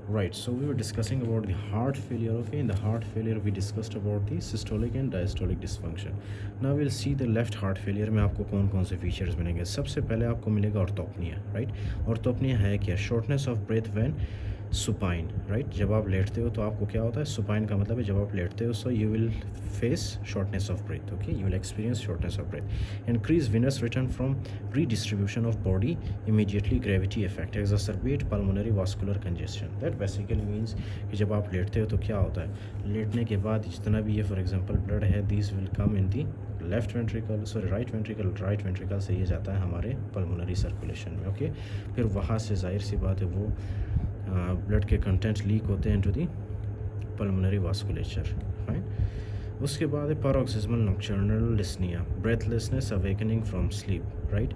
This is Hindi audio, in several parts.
Right, so we were discussing about the heart failure. Okay, in the heart failure we discussed about the systolic and diastolic dysfunction. Now we'll see the left heart failure में आपको कौन कौन से फीचर्स मिलेंगे. सबसे पहले आपको मिलेगा ऑर्थोपनिया. राइट, ऑर्थोपनिया है क्या? Shortness of breath when supine. Right, जब आप लेटते हो तो आपको क्या होता है? सुपाइन का मतलब है जब आप लेटते हो so you will face shortness of breath. Okay, you will experience shortness of breath. Increase venous return from redistribution of body immediately gravity effect exacerbate pulmonary vascular congestion. That basically means कि जब आप लेटते हो तो क्या होता है? लेटने के बाद जितना भी ये फॉर एग्जांपल ब्लड है this will come in the left ventricle, sorry right ventricle से ये जाता है हमारे पल्मोनरी सर्कुलेशन में. ओके, फिर वहाँ से जाहिर सी बात है वो ब्लड के कंटेंट लीक होते हैं into the pulmonary vasculature. Fine. उसके बाद है paroxysmal nocturnal dyspnea, breathlessness awakening from sleep. Right,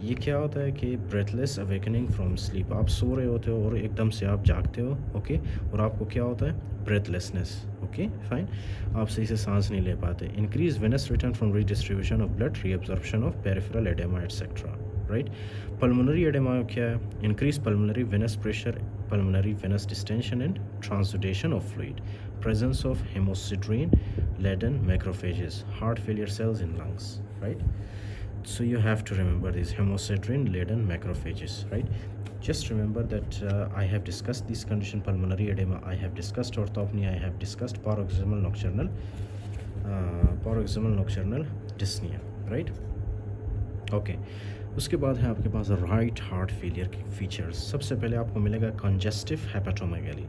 ये क्या होता है कि breathless awakening from sleep, आप सो रहे होते हो और एकदम से आप जागते हो. ओके, और आपको क्या होता है? breathlessness. ओके, फाइन, आप सही से सांस नहीं ले पाते. increase venous return from redistribution of blood, reabsorption of peripheral edema etc. Right, pulmonary oedema क्या है? Increase pulmonary venous pressure, pulmonary venous distension and transudation of fluid, presence of hemosiderin laden macrophages, heart failure cells in lungs. Right, so you have to remember these hemosiderin laden macrophages. Right, just remember that I have discussed this condition, pulmonary edema, I have discussed orthopnea, I have discussed paroxysmal nocturnal dyspnea. Right, okay. उसके बाद है आपके पास राइट हार्ट फेलियर के फीचर्स. सबसे पहले आपको मिलेगा congestive hepatomegaly.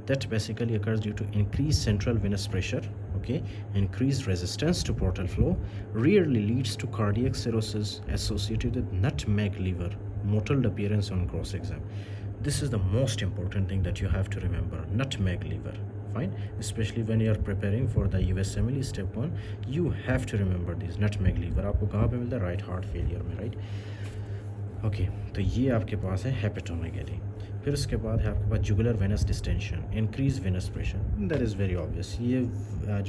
That basically occurs due to increase central venous pressure. Okay, increase resistance to portal flow, rarely leads to cardiac cirrhosis associated with nutmeg liver, mottled appearance on cross exam. This is the most important thing that you have to remember, nutmeg liver. Fine, especially when you are preparing for the USMLE step 1, you have to remember this nutmeg liver. आपको कहाँ पे मिलता है? राइट हार्ट फेलियर में. राइट, ओके, तो ये आपके पास है हेपेटोमेगाली. फिर उसके बाद है आपके पास jugular venous distension, increase venous pressure. That is very obvious. ये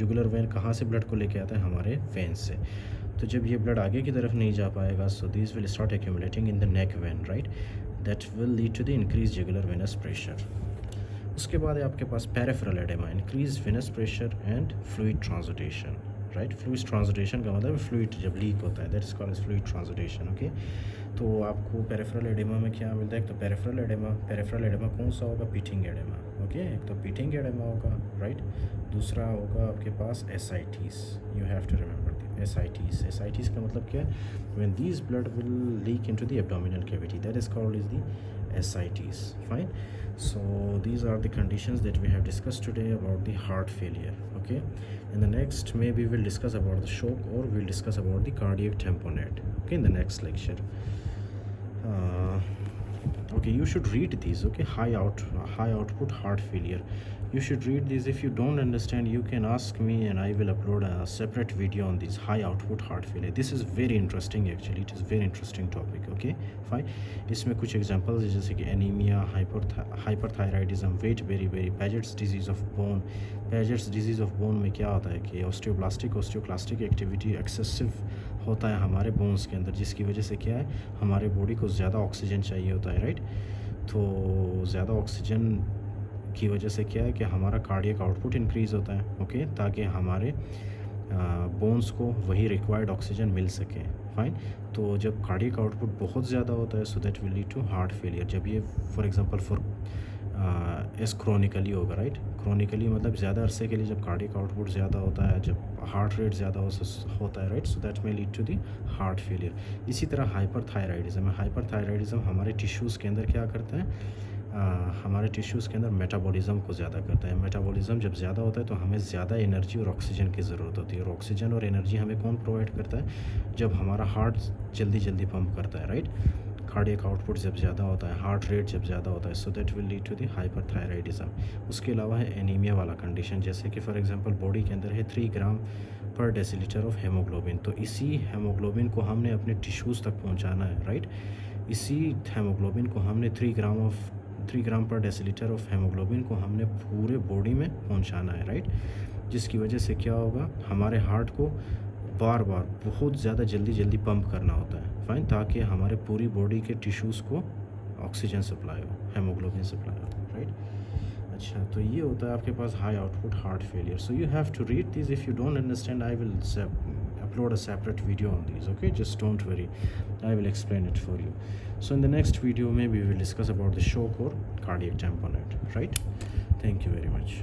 जुगुलर वेन कहाँ से ब्लड को लेके आता है? हमारे वेन से. तो जब ये ब्लड आगे की तरफ नहीं जा पाएगा so this will start accumulating in the neck vein. Right, that will lead to the increase jugular venous pressure. उसके बाद है आपके पास peripheral oedema, increase venous pressure and fluid transudation. Right, fluid transudation का मतलब फ्लूइड जब लीक होता है, that is called as fluid transudation. Okay, तो आपको पेरिफेरल एडेमा में क्या मिलता है? एक तो पेरिफेरल एडेमा कौन सा होगा? Pitting oedema. ओके, एक तो पीटिंग एडेमा होगा. राइट, दूसरा होगा आपके पास ascites. You have to remember ascites का मतलब क्या है? When these blood will leak into the abdominal cavity, that is called is the ascites. Fine, so these are the conditions that we have discussed today about the heart failure. Okay, in the next maybe we'll discuss about the shock or we'll discuss about the cardiac tamponade. Okay, in the next lecture. Okay, you should read these. Okay, high output heart failure, you should read these. If you don't understand you can ask me and I will upload a separate video on this high output heart failure. This is very interesting actually, it is very interesting topic. Okay, fine. इसमें कुछ एग्जांपल्स है जैसे कि anaemia, hyperthyroidism, wet beri, Paget's disease of bone. Paget's disease of bone में क्या होता है कि ऑस्टियोक्लास्टिक एक्टिविटी एक्सेसिव होता है हमारे बोन्स के अंदर, जिसकी वजह से क्या है हमारे बॉडी को ज़्यादा ऑक्सीजन चाहिए होता है. राइट, तो ज़्यादा ऑक्सीजन की वजह से क्या है कि हमारा कार्डियक आउटपुट इंक्रीज़ होता है. ओके, ताकि हमारे बोन्स को वही रिक्वायर्ड ऑक्सीजन मिल सके. फाइन, तो जब कार्डियक आउटपुट बहुत ज़्यादा होता है so that will lead to heart failure. जब ये फॉर एग्जांपल एस क्रोनिकली होगा. राइट, क्रोनिकली मतलब ज़्यादा अरसे के लिए जब कार्डियक आउटपुट ज़्यादा होता है, जब हार्ट रेट ज़्यादा होता है. Right, so that may lead to the heart failure. इसी तरह हाइपरथायराइडिज्म हमारे टिश्यूज़ के अंदर क्या करता है? हमारे टिश्यूज़ के अंदर मेटाबॉलिज्म को ज़्यादा करता है. मेटाबॉलिज्म जब ज़्यादा होता है तो हमें ज़्यादा एनर्जी और ऑक्सीजन की ज़रूरत होती है. और ऑक्सीजन और एनर्जी हमें कौन प्रोवाइड करता है? जब हमारा हार्ट जल्दी पंप करता है. राइट, कार्डियक आउटपुट जब ज़्यादा होता है, हार्ट रेट जब ज़्यादा होता है, so that will lead to the hyperthyroidism. उसके अलावा है एनीमिया वाला कंडीशन, जैसे कि फॉर एग्जांपल बॉडी के अंदर है 3 ग्राम पर डेसीलीटर ऑफ हेमोग्लोबिन. तो इसी हेमोग्लोबिन को हमने अपने टिश्यूज़ तक पहुँचाना है. राइट, इसी हेमोग्लोबिन को हमने 3 ग्राम पर डेसीलीटर ऑफ हेमोग्लोबिन को हमने पूरे बॉडी में पहुंचाना है. राइट, जिसकी वजह से क्या होगा हमारे हार्ट को बार बहुत ज़्यादा जल्दी पंप करना होता है. फाइन, ताकि हमारे पूरी बॉडी के टिश्यूज़ को ऑक्सीजन सप्लाई हो, हेमोग्लोबिन सप्लाई हो. राइट, अच्छा, तो ये होता है आपके पास high output heart failure. So you have to read this. If you don't understand, I will upload a separate video on these. Okay, just don't worry, I will explain it for you. So in the next video maybe we will discuss about the shock or cardiac tamponade, right? Thank you very much.